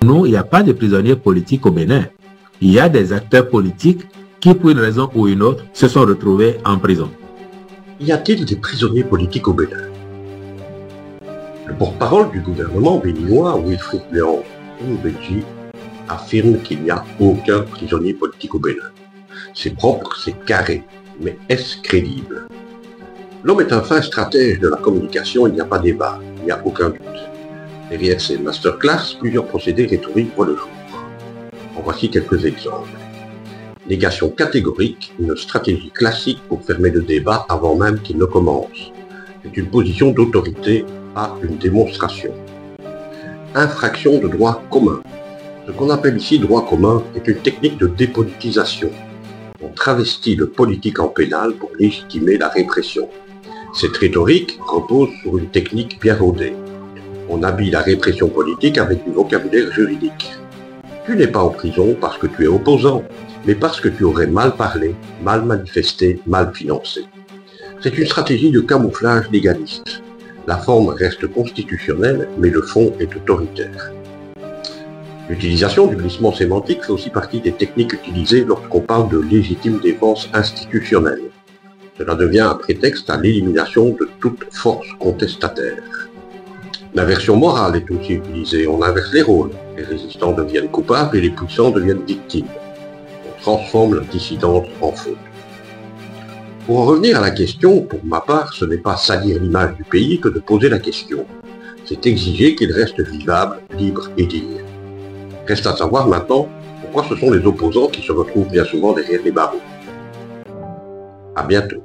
Nous, il n'y a pas de prisonniers politiques au Bénin. Il y a des acteurs politiques qui, pour une raison ou une autre, se sont retrouvés en prison. Y a-t-il des prisonniers politiques au Bénin? Le porte-parole du gouvernement béninois, Wilfried Léon Oumbeji, affirme qu'il n'y a aucun prisonnier politique au Bénin. C'est propre, c'est carré, mais est-ce crédible? L'homme est un fin stratège de la communication, il n'y a pas débat, il n'y a aucun doute. Derrière ces masterclass, plusieurs procédés rhétoriques voient le jour. En voici quelques exemples. Négation catégorique, une stratégie classique pour fermer le débat avant même qu'il ne commence. C'est une position d'autorité, pas une démonstration. Infraction de droit commun. Ce qu'on appelle ici droit commun est une technique de dépolitisation. On travestit le politique en pénal pour légitimer la répression. Cette rhétorique repose sur une technique bien rodée. On habille la répression politique avec du vocabulaire juridique. Tu n'es pas en prison parce que tu es opposant, mais parce que tu aurais mal parlé, mal manifesté, mal financé. C'est une stratégie de camouflage légaliste. La forme reste constitutionnelle, mais le fond est autoritaire. L'utilisation du glissement sémantique fait aussi partie des techniques utilisées lorsqu'on parle de légitime défense institutionnelle. Cela devient un prétexte à l'élimination de toute force contestataire. L'inversion morale est aussi utilisée, on inverse les rôles. Les résistants deviennent coupables et les puissants deviennent victimes. On transforme la dissidence en faute. Pour en revenir à la question, pour ma part, ce n'est pas salir l'image du pays que de poser la question. C'est exiger qu'il reste vivable, libre et digne. Reste à savoir maintenant pourquoi ce sont les opposants qui se retrouvent bien souvent derrière les barreaux. À bientôt.